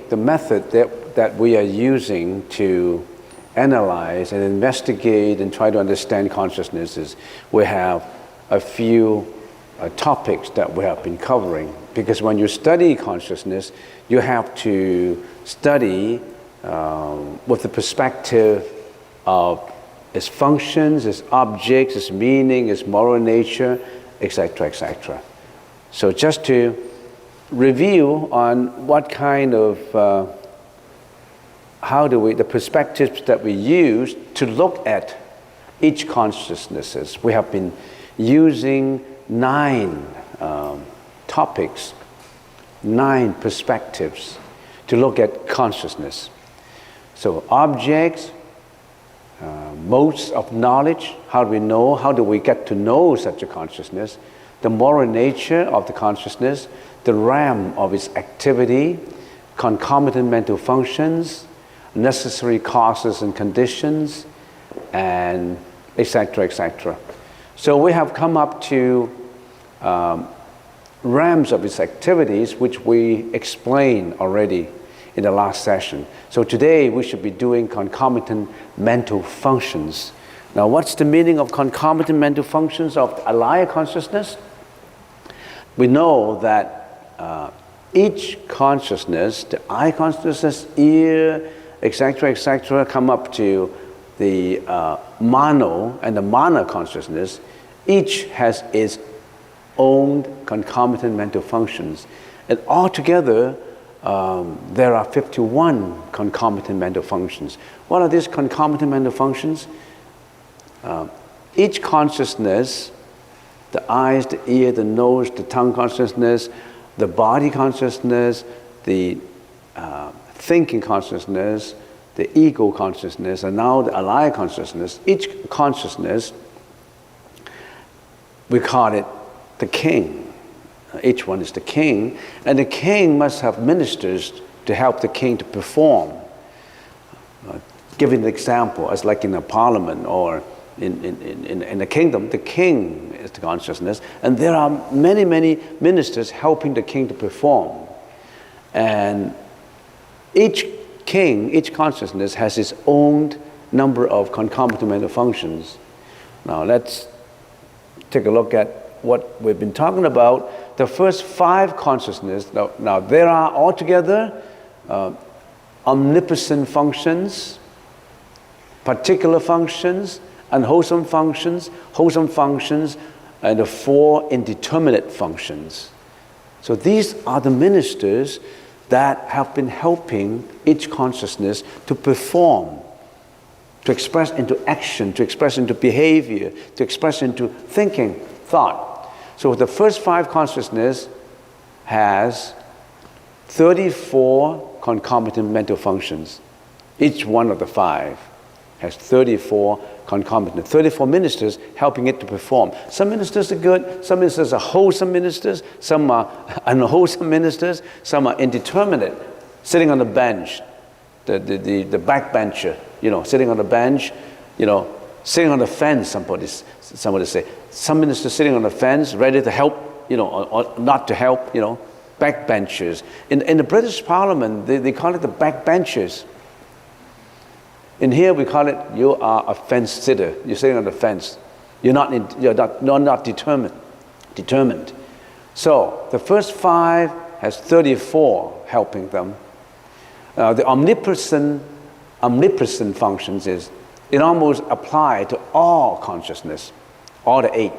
The method that we are using to analyze and investigate and try to understand consciousness is we have a few topics that we have been covering. Because when you study consciousness, you have to study with the perspective of its functions, its objects, its meaning, its moral nature, etc., etc. So just to review on what kind of, the perspectives that we use to look at each consciousnesses. We have been using 9 topics, 9 perspectives to look at consciousness. So objects, modes of knowledge, how do we know, how do we get to know such a consciousness, the moral nature of the consciousness, the realm of its activity, concomitant mental functions, necessary causes and conditions, and etc., etc. So we have come up to realms of its activities, which we explained already in the last session. So today we should be doing concomitant mental functions. Now, what's the meaning of concomitant mental functions of the alaya consciousness? We know that each consciousness, the eye consciousness, ear, etc., etc., come up to the mano and the mana consciousness. Each has its own concomitant mental functions. And altogether, there are 51 concomitant mental functions. What are these concomitant mental functions? Each consciousness, the eyes, the ear, the nose, the tongue consciousness, the body consciousness, the thinking consciousness, the ego consciousness, and now the alaya consciousness. Each consciousness, we call it the king. Each one is the king, and the king must have ministers to help the king to perform. Giving an example, as like in a parliament or in a kingdom, the king is the consciousness, and there are many, many ministers helping the king to perform. And each king, each consciousness has its own number of concomitant mental functions. Now let's take a look at what we've been talking about. The first 5 consciousnesses, now there are altogether omnipresent functions, particular functions, unwholesome functions, wholesome functions, and the 4 indeterminate functions. So these are the ministers that have been helping each consciousness to perform, to express into action, to express into behavior, to express into thinking, thought. So the first 5 consciousness has 34 concomitant mental functions. Each one of the 5 has 34 concomitant, 34 ministers helping it to perform. Some ministers are good, some ministers are wholesome ministers, some are unwholesome ministers, some are indeterminate, sitting on the bench, the backbencher, sitting on the bench, sitting on the fence, somebody say. Some ministers sitting on the fence, ready to help, or not to help, backbenchers. In the British Parliament, they call it the backbenchers. In here, we call it, you are a fence sitter. You're sitting on the fence. You're not determined. So the first 5 has 34 helping them. The omnipresent functions is, it almost applies to all consciousness, all the 8.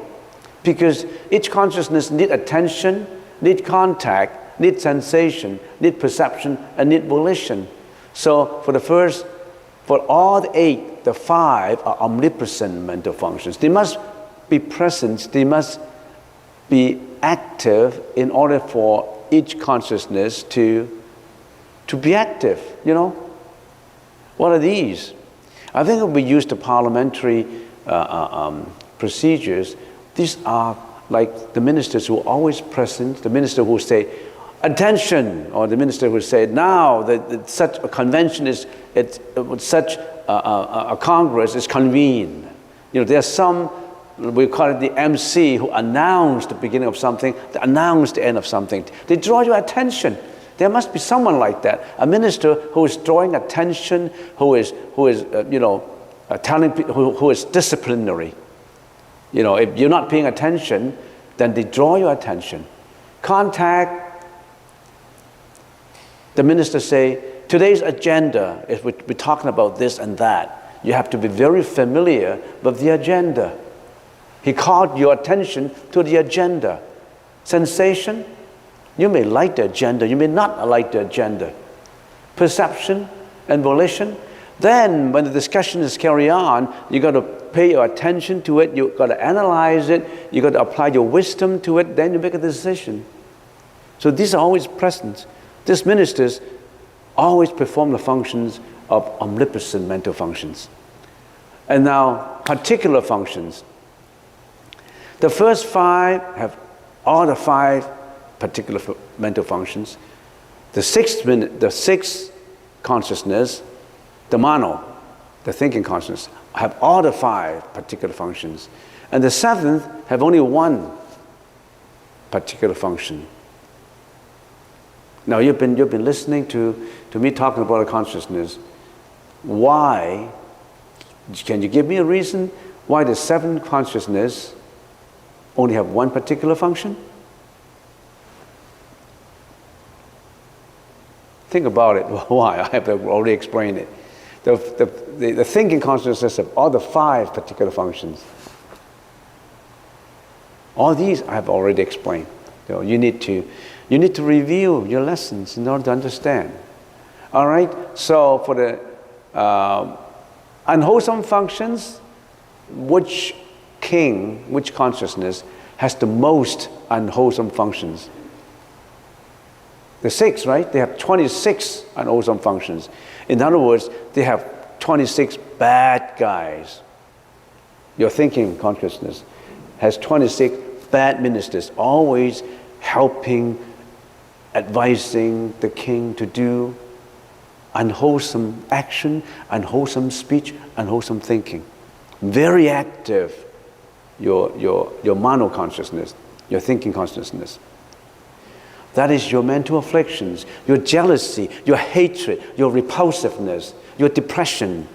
Because each consciousness needs attention, needs contact, needs sensation, needs perception, and needs volition. So for all the 8, the 5 are omnipresent mental functions. They must be present, they must be active in order for each consciousness to be active, What are these? I think if we use the parliamentary procedures, these are like the ministers who are always present, the minister who say, attention, or the minister would say, now that such a convention such a congress is convened. There's some, we call it the MC, who announce the beginning of something, announce the end of something. They draw your attention. There must be someone like that, a minister who is drawing attention, who is telling people, who is disciplinary. If you're not paying attention, then they draw your attention. Contact the minister, say, today's agenda is we're talking about this and that. You have to be very familiar with the agenda. He called your attention to the agenda. Sensation, you may like the agenda, you may not like the agenda. Perception and volition. Then when the discussion is carried on, you got to pay your attention to it, you got to analyze it, you got to apply your wisdom to it, then you make a decision. So these are always present. These ministers always perform the functions of omnipotent mental functions. And now, particular functions. The first 5 have all the 5 particular mental functions. The sixth consciousness, the mano, the thinking consciousness, have all the 5 particular functions. And the 7th have only 1 particular function. Now you've been listening to me talking about the consciousness. Why? Can you give me a reason why the 7th consciousness only have 1 particular function? Think about it. Why? I have already explained it. The thinking consciousness have all the 5 particular functions. All these I have already explained. You need to review your lessons in order to understand. All right? So for the unwholesome functions, which consciousness has the most unwholesome functions? The 6, right? They have 26 unwholesome functions. In other words, they have 26 bad guys. Your thinking consciousness has 26 bad ministers, always helping, advising the king to do unwholesome action, unwholesome speech, unwholesome thinking. Very active, your mano consciousness, your thinking consciousness. That is your mental afflictions, your jealousy, your hatred, your repulsiveness, your depression,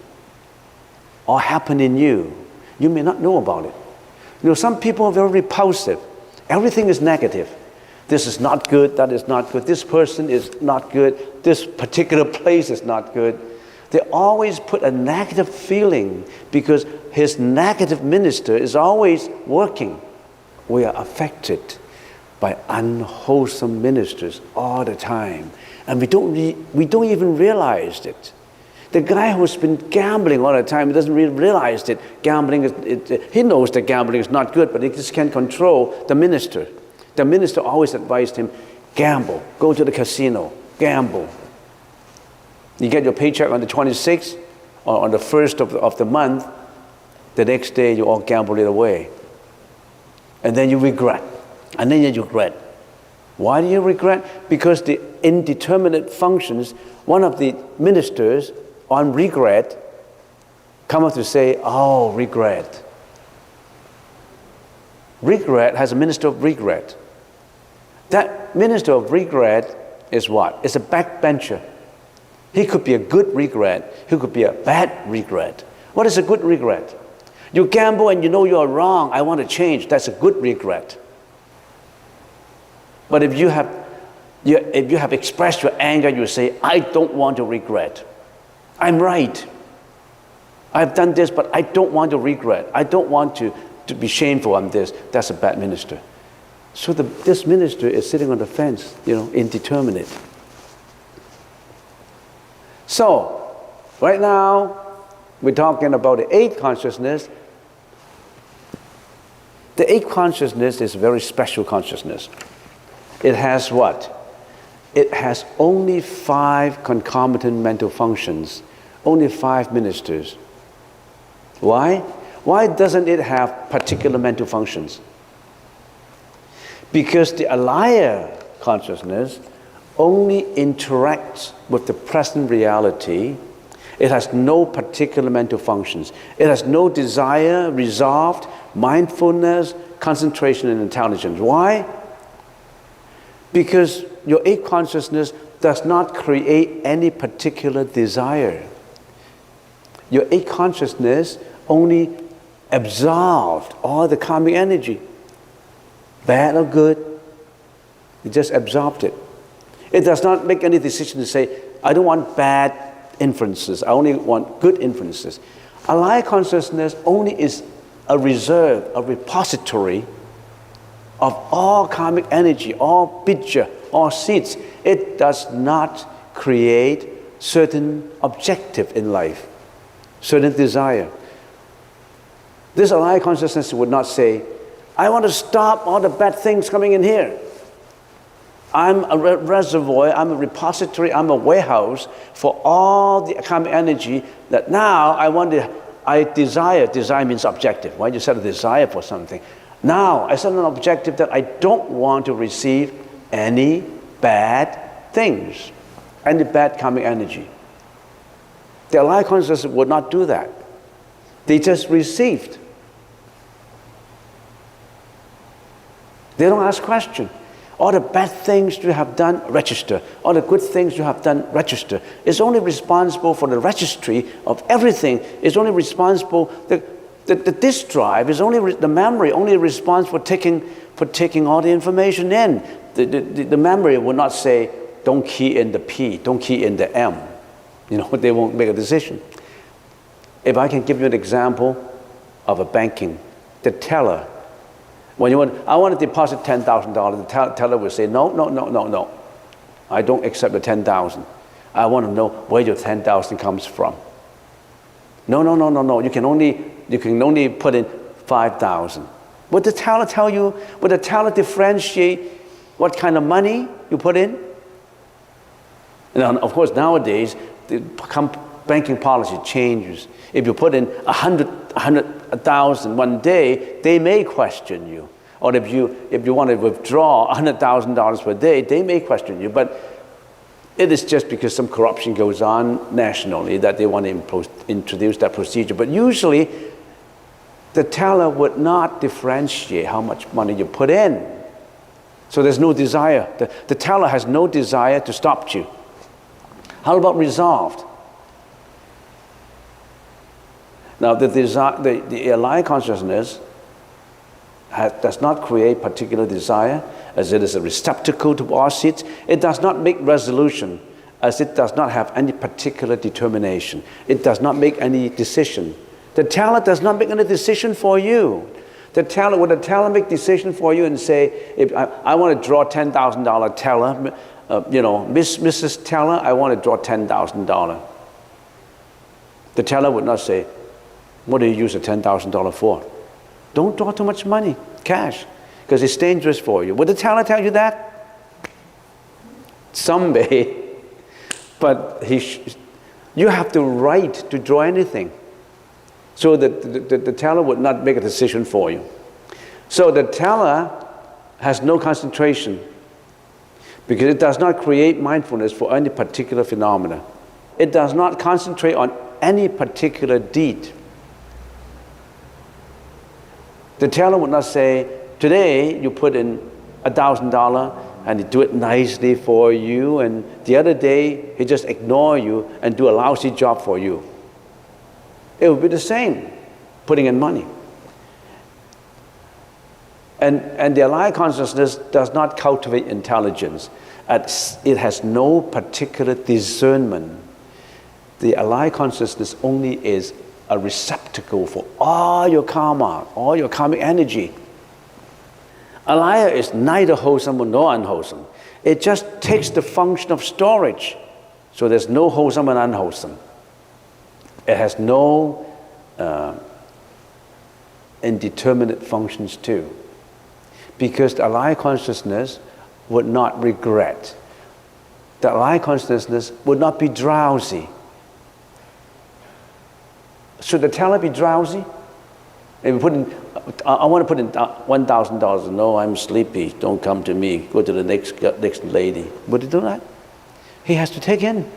all happen in you. You may not know about it. Some people are very repulsive. Everything is negative. This is not good, that is not good, this person is not good, this particular place is not good. They always put a negative feeling because his negative minister is always working. We are affected by unwholesome ministers all the time, and we don't even realize it. The guy who's been gambling all the time, he doesn't really realize it. He knows that gambling is not good, but he just can't control the minister. The minister always advised him, gamble, go to the casino, gamble. You get your paycheck on the 26th or on the 1st of the month, the next day you all gamble it away. And then you regret. And then you regret. Why do you regret? Because the indeterminate functions, one of the ministers on regret come up to say, oh, regret. Regret has a minister of regret. That minister of regret is what? It's a backbencher. He could be a good regret. He could be a bad regret. What is a good regret? You gamble and you know you are wrong. I want to change. That's a good regret. But if you have expressed your anger, you say, I don't want to regret. I'm right. I've done this, but I don't want to regret. I don't want to be shameful on this. That's a bad minister. So this minister is sitting on the fence, indeterminate. So, right now, we're talking about the 8th consciousness. The 8th consciousness is a very special consciousness. It has what? It has only 5 concomitant mental functions, only 5 ministers. Why? Why doesn't it have particular mental functions? Because the alaya consciousness only interacts with the present reality. It has no particular mental functions. It has no desire, resolve, mindfulness, concentration, and intelligence. Why? Because your eight consciousness does not create any particular desire. Your eight consciousness only absorbed all the karmic energy, bad or good. It just absorbed it. It does not make any decision to say, I don't want bad inferences, I only want good inferences. Alaya consciousness only is a reserve, a repository of all karmic energy, all bija, all seeds. It does not create certain objective in life, certain desire. This alaya consciousness would not say, I want to stop all the bad things coming in here. I'm a reservoir, I'm a repository, I'm a warehouse for all the karmic energy that now I desire. Desire means objective. Why you set a desire for something? Now I set an objective that I don't want to receive any bad things, any bad karmic energy. The alaya consciousness would not do that. They just received. They don't ask questions. All the bad things you have done, register. All the good things you have done, register. It's only responsible for the registry of everything. It's only responsible, the disk drive is only, the memory only responsible for taking all the information in. The memory will not say, don't key in the P, don't key in the M. You know, they won't make a decision. If I can give you an example of a banking, the teller, when you want, I want to deposit $10,000, the teller will say, no. I don't accept the 10,000. I want to know where your 10,000 comes from. No. You can only put in 5,000. Would the teller tell you? Would the teller differentiate what kind of money you put in? And of course, nowadays the banking policy changes. If you put in 100,000 one day, they may question you. Or if you want to withdraw $100,000 per day, they may question you. But it is just because some corruption goes on nationally that they want to introduce that procedure. But usually, the teller would not differentiate how much money you put in. So there's no desire. The teller has no desire to stop you. How about resolved? Now, the alaya consciousness does not create particular desire, as it is a receptacle to all seeds. It does not make resolution, as it does not have any particular determination. It does not make any decision. The teller does not make any decision for you. Would the teller make decision for you and say, if I want to draw $10,000 teller, Mrs. Teller, I want to draw $10,000. The teller would not say, what do you use the $10,000 for? Don't draw too much money, cash, because it's dangerous for you. Would the teller tell you that? Some may, but you have the right to draw anything. So the teller would not make a decision for you. So the teller has no concentration because it does not create mindfulness for any particular phenomena. It does not concentrate on any particular deed. The teller would not say, today you put in $1,000 and he do it nicely for you, and the other day he just ignore you and do a lousy job for you. It would be the same, putting in money. And the alaya consciousness does not cultivate intelligence. It has no particular discernment. The alaya consciousness only is a receptacle for all your karma, all your karmic energy. Alaya is neither wholesome nor unwholesome. It just takes the function of storage. So there's no wholesome and unwholesome. It has no indeterminate functions too. Because the alaya consciousness would not regret. The alaya consciousness would not be drowsy. Should the teller be drowsy? If you put in, I want to put in $1,000. No, I'm sleepy. Don't come to me. Go to the next lady. Would he do that? He has to take in.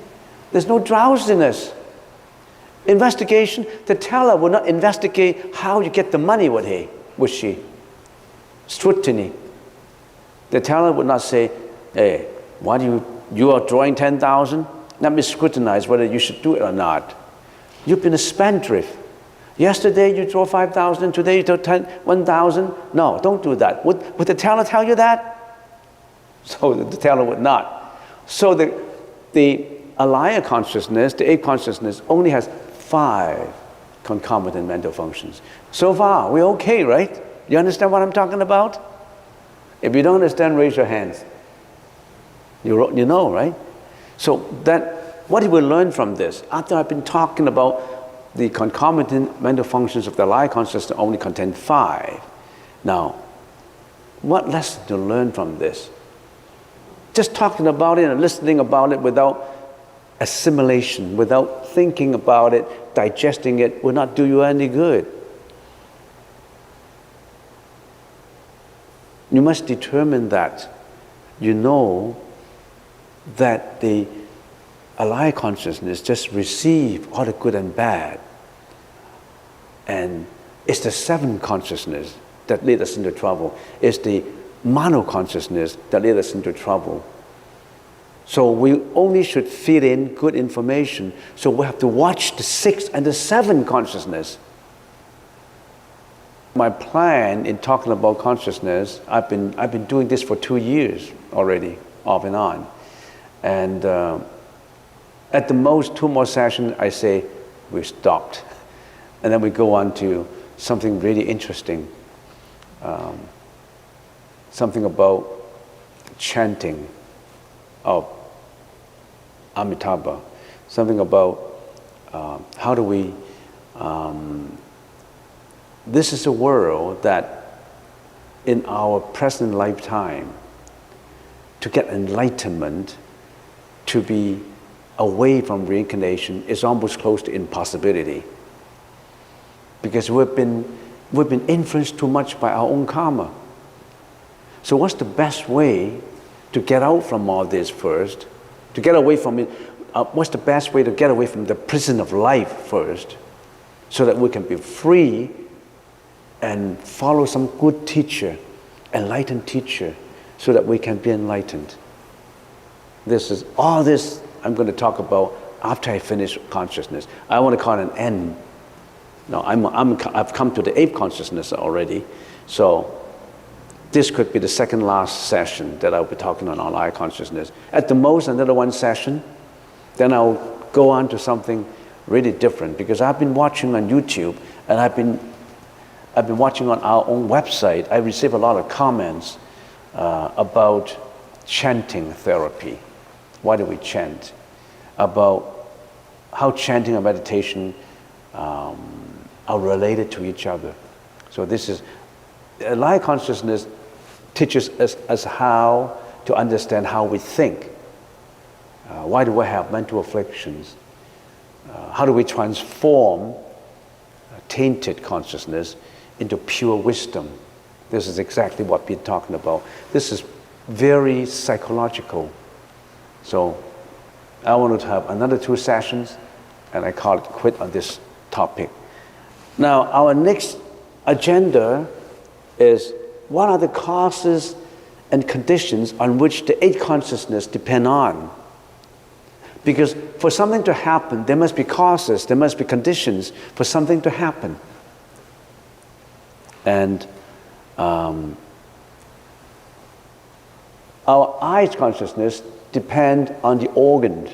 There's no drowsiness. Investigation, the teller will not investigate how you get the money, would he? Would she? Scrutiny. The teller would not say, hey, why do you are drawing 10,000? Let me scrutinize whether you should do it or not. You've been a spendthrift. Yesterday you draw 5,000, today you draw 1,000. No, don't do that. Would the teller tell you that? So the teller would not. So the alaya consciousness, the eighth consciousness, only has 5 concomitant mental functions. So far, we're okay, right? You understand what I'm talking about? If you don't understand, raise your hands. You know, right? So what do we learn from this? After I've been talking about the concomitant mental functions of the alaya consciousness only contain 5. Now, what lesson to learn from this? Just talking about it and listening about it without assimilation, without thinking about it, digesting it, will not do you any good. You must determine that you know that the alaya consciousness just receive all the good and bad. And it's the 7 consciousness that lead us into trouble. It's the mono consciousness that lead us into trouble. So we only should feed in good information. So we have to watch the 6 and the 7 consciousness. My plan in talking about consciousness, I've been doing this for 2 years already, off and on. And at the most 2 more sessions, I say we stopped. And then we go on to something really interesting. Something about chanting of Amitabha. Something about how do we... this is a world that in our present lifetime, to get enlightenment, to be away from reincarnation is almost close to impossibility. Because we've been influenced too much by our own karma. So what's the best way to get out from all this first? To get away from it, what's the best way to get away from the prison of life first? So that we can be free and follow some good teacher, enlightened teacher, so that we can be enlightened. This is all this I'm going to talk about after I finish consciousness. I want to call it an end. Now I've come to the 8th consciousness already, so this could be the second last session that I'll be talking on alaya consciousness. At the most, another 1 session, then I'll go on to something really different, because I've been watching on YouTube and I've been watching on our own website. I receive a lot of comments about chanting therapy. Why do we chant? About how chanting and meditation are related to each other. So this is, alaya consciousness teaches us how to understand how we think. Why do we have mental afflictions? How do we transform tainted consciousness into pure wisdom? This is exactly what we're talking about. This is very psychological. So I wanted to have another 2 sessions, and I call it quit on this topic. Now, our next agenda is what are the causes and conditions on which the 8th consciousness depend on? Because for something to happen, there must be causes, there must be conditions for something to happen. And our eyes consciousness dependent on the organ.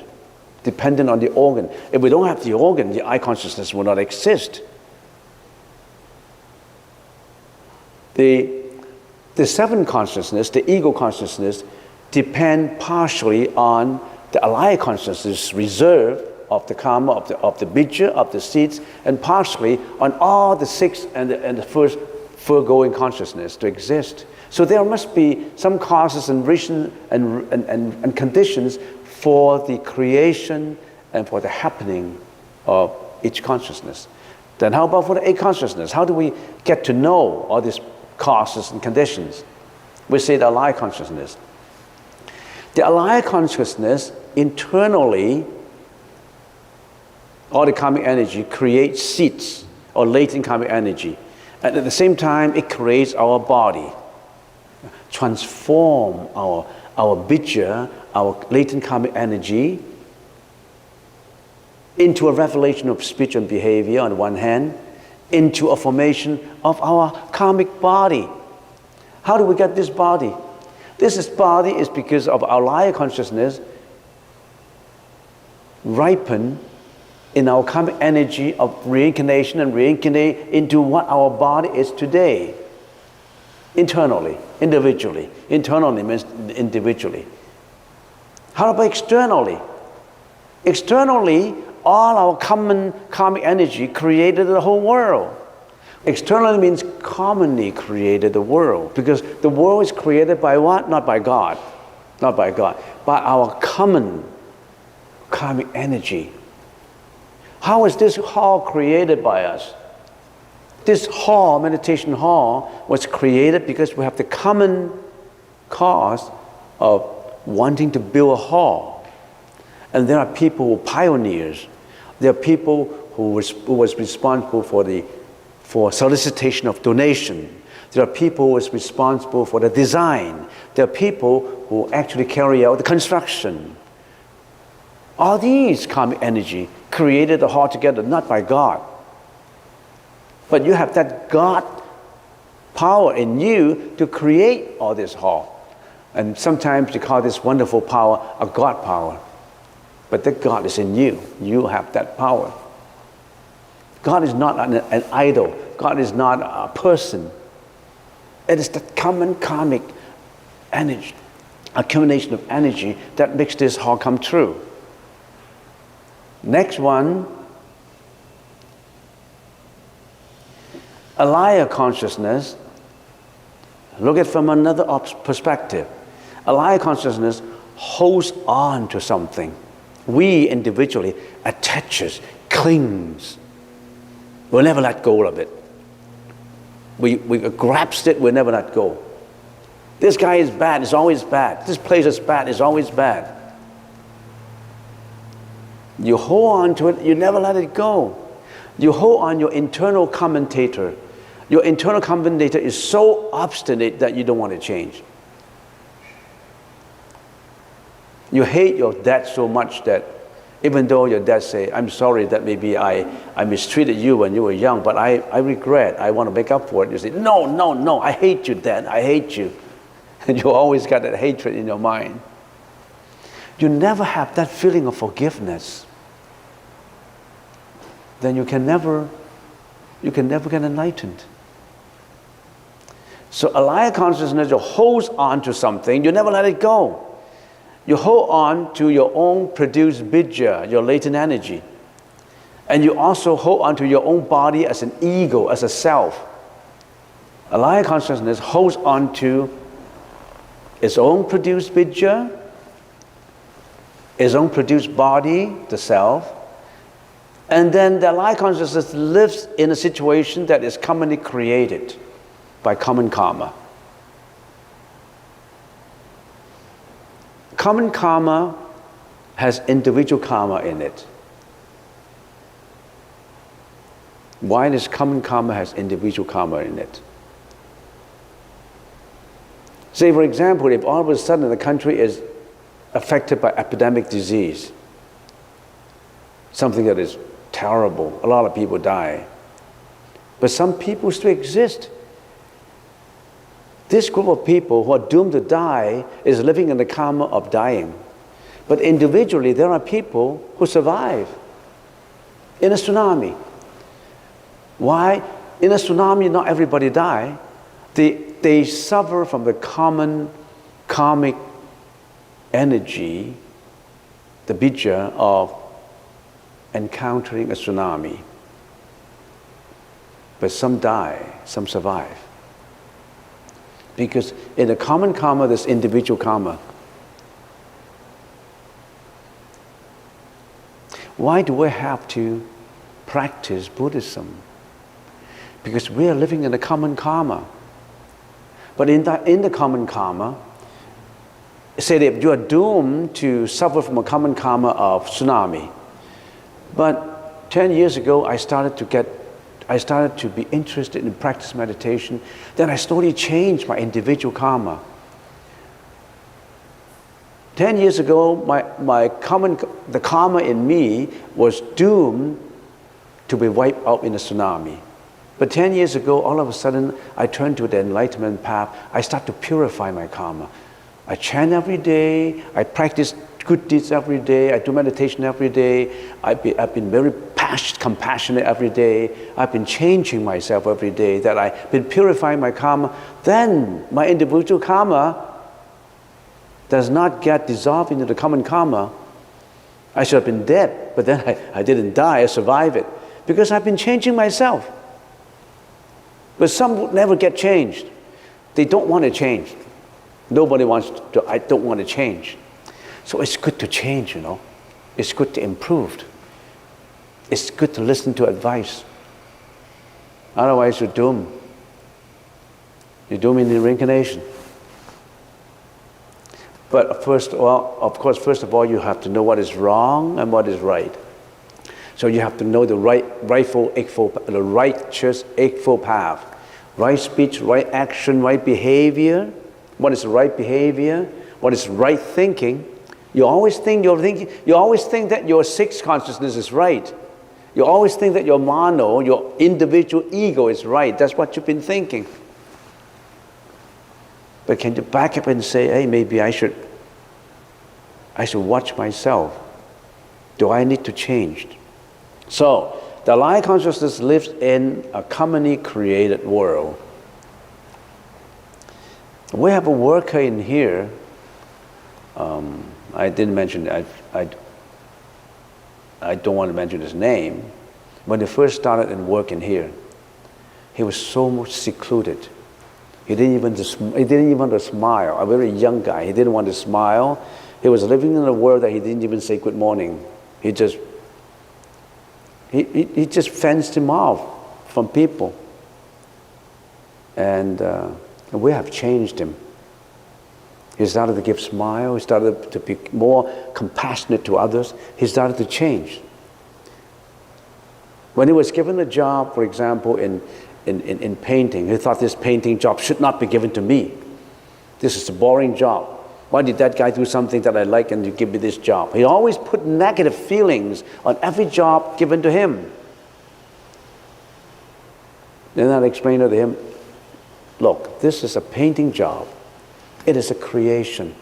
If we don't have the organ, the eye consciousness will not exist. The 7th consciousness, the ego consciousness, depend partially on the alaya consciousness reserve of the karma, of the bija, of the seeds, and partially on all the 6 and the first foregoing consciousness to exist. So there must be some causes and reasons and conditions for the creation and for the happening of each consciousness. Then how about for the eight consciousness? How do we get to know all these causes and conditions? We say the alive consciousness. The alive consciousness internally, all the karmic energy creates seeds or latent karmic energy. And at the same time, it creates our body, transform our bija, our latent karmic energy, into a revelation of speech and behavior on one hand, into a formation of our karmic body. How do we get this body? This body is because of our higher consciousness ripen in our karmic energy of reincarnation and reincarnate into what our body is today. Internally, individually. Internally means individually. How about externally? Externally, all our common karmic energy created the whole world. Externally means commonly created the world, because the world is created by what? Not by God. Not by God. By our common karmic energy. How is this hall created by us? This hall, meditation hall, was created because we have the common cause of wanting to build a hall. And there are people who are pioneers. There are people who was responsible for solicitation of donation. There are people who was responsible for the design. There are people who actually carry out the construction. All these karmic energy created the hall together, not by God. But you have that God power in you to create all this hall. And sometimes you call this wonderful power a God power. But that God is in you. You have that power. God is not an idol. God is not a person. It is the common karmic energy, accumulation of energy that makes this all come true. Next one, alaya consciousness. Look at it from another perspective. Alaya consciousness holds on to something. We individually attaches, clings. We'll never let go of it. We grasp it, we'll never let go. This guy is bad, it's always bad. This place is bad, it's always bad. You hold on to it, you never let it go. You hold on your internal commentator. Your internal commentator is so obstinate that you don't want to change. You hate your dad so much that even though your dad say, I'm sorry that maybe I mistreated you when you were young, but I regret, I want to make up for it. You say, no, I hate you, Dad, I hate you. And you always got that hatred in your mind. You never have that feeling of forgiveness. Then you can never get enlightened. So alaya consciousness holds on to something, you never let it go. You hold on to your own produced bija, your latent energy. And you also hold on to your own body as an ego, as a self. Alaya consciousness holds on to its own produced bija, its own produced body, the self. And then the alaya consciousness lives in a situation that is commonly created by common karma. Common karma has individual karma in it. Why does common karma has individual karma in it? Say, for example, if all of a sudden the country is affected by epidemic disease, something that is terrible, a lot of people die, but some people still exist. This group of people who are doomed to die is living in the karma of dying. But individually, there are people who survive in a tsunami. Why? In a tsunami, not everybody die. They suffer from the common karmic energy, the bija of encountering a tsunami. But some die, some survive. Because in the common karma, there's individual karma. Why do we have to practice Buddhism. Because we are living in a common karma. But in the common karma, say that you are doomed to suffer from a common karma of tsunami. But 10 years ago, I started to be interested in practice meditation. Then I slowly changed my individual karma. 10 years ago, the karma in me was doomed to be wiped out in a tsunami. But 10 years ago, all of a sudden, I turned to the enlightenment path. I start to purify my karma. I chant every day. I practice good deeds every day. I do meditation every day. I've been very compassionate every day. I've been changing myself every day. That I've been purifying my karma. Then my individual karma does not get dissolved into the common karma. I should have been dead, but then I didn't die. I survived it because I've been changing myself. But some would never get changed. They don't want to change. Nobody wants to, I don't want to change. So it's good to change, you know. It's good to improve. It's good to listen to advice. Otherwise you're doomed. You're doomed in the reincarnation. But first of all, you have to know what is wrong and what is right. So you have to know the righteous eightfold path. Right speech, right action, right behavior. What is right behavior? What is right thinking? You always think that your sixth consciousness is right. You always think that your mano, your individual ego is right. That's what you've been thinking. But can you back up and say, hey, maybe I should watch myself. Do I need to change? So, the light consciousness lives in a commonly created world. We have a worker in here. I didn't mention, I don't want to mention his name. When he first started in working here, he was so much secluded. He didn't even want to smile. A very young guy. He didn't want to smile. He was living in a world that he didn't even say good morning. He just fenced him off from people. And we have changed him. He started to give smile. He started to be more compassionate to others. He started to change. When he was given a job, for example, in painting, he thought this painting job should not be given to me. This is a boring job. Why did that guy do something that I like and you give me this job? He always put negative feelings on every job given to him. Then I explained to him, look, this is a painting job. It is a creation.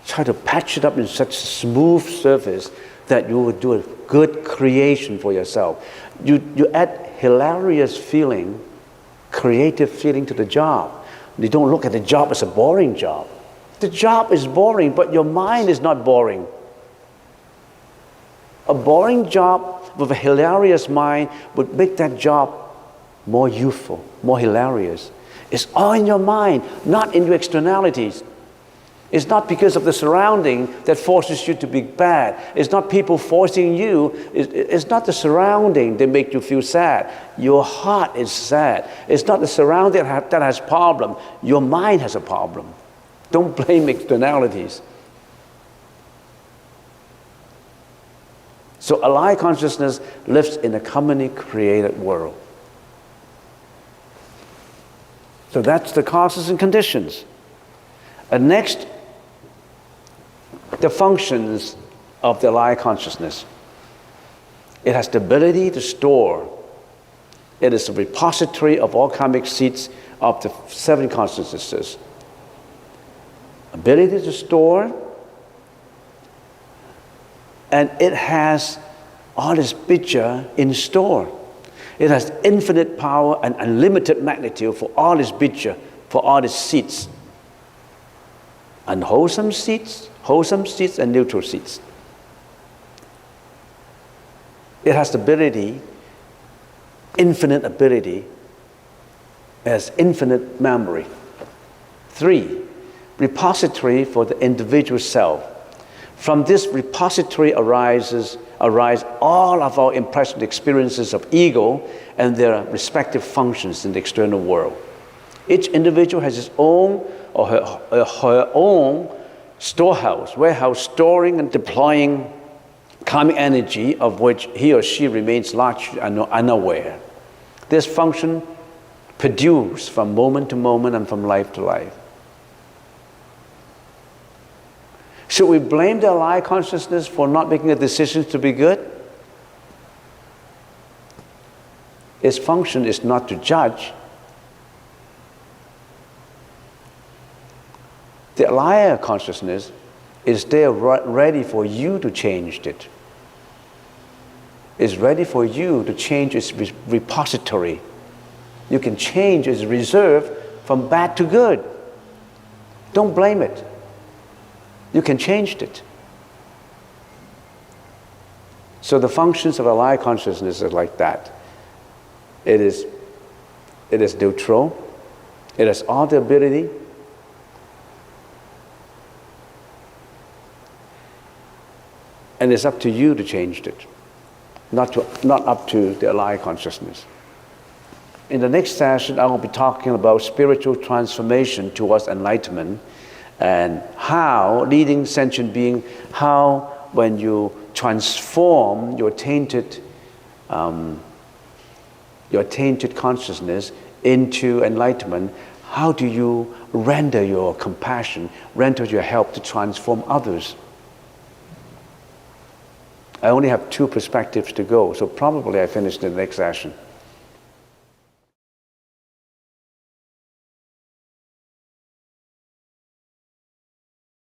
Try to patch it up in such a smooth surface that you will do a good creation for yourself. You add hilarious feeling, creative feeling to the job. You don't look at the job as a boring job. The job is boring, but your mind is not boring. A boring job with a hilarious mind would make that job more youthful, more hilarious. It's all in your mind, not in your externalities. It's not because of the surrounding that forces you to be bad. It's not people forcing you. It's not the surrounding that make you feel sad. Your heart is sad. It's not the surrounding that has problem. Your mind has a problem. Don't blame externalities. So a light consciousness lives in a commonly created world. So that's the causes and conditions. And next, the functions of the light consciousness. It has the ability to store. It is a repository of all karmic seeds of the seven consciousnesses. Ability to store, and it has all this bija in store. It has infinite power and unlimited magnitude for all this bija, for all these seeds. Unwholesome seeds, wholesome seeds, and neutral seeds. It has the ability, infinite ability, as infinite memory. 3, repository for the individual self. From this repository arise all of our impressioned experiences of ego and their respective functions in the external world. Each individual has his own or her own storehouse, warehouse, storing and deploying karmic energy of which he or she remains largely unaware. This function produces from moment to moment and from life to life. Should we blame the alive consciousness for not making a decision to be good? Its function is not to judge. The alive consciousness is there ready for you to change it. It's ready for you to change its repository. You can change its reserve from bad to good. Don't blame it. You can change it. So the functions of alive consciousness are like that. It is neutral. It has all the ability. And it's up to you to change it, not up to the alive consciousness. In the next session, I will be talking about spiritual transformation towards enlightenment, and how leading sentient being, how when you transform your tainted consciousness into enlightenment, how do you render your compassion, render your help to transform others? I only have 2 perspectives to go, so probably I finish in the next session.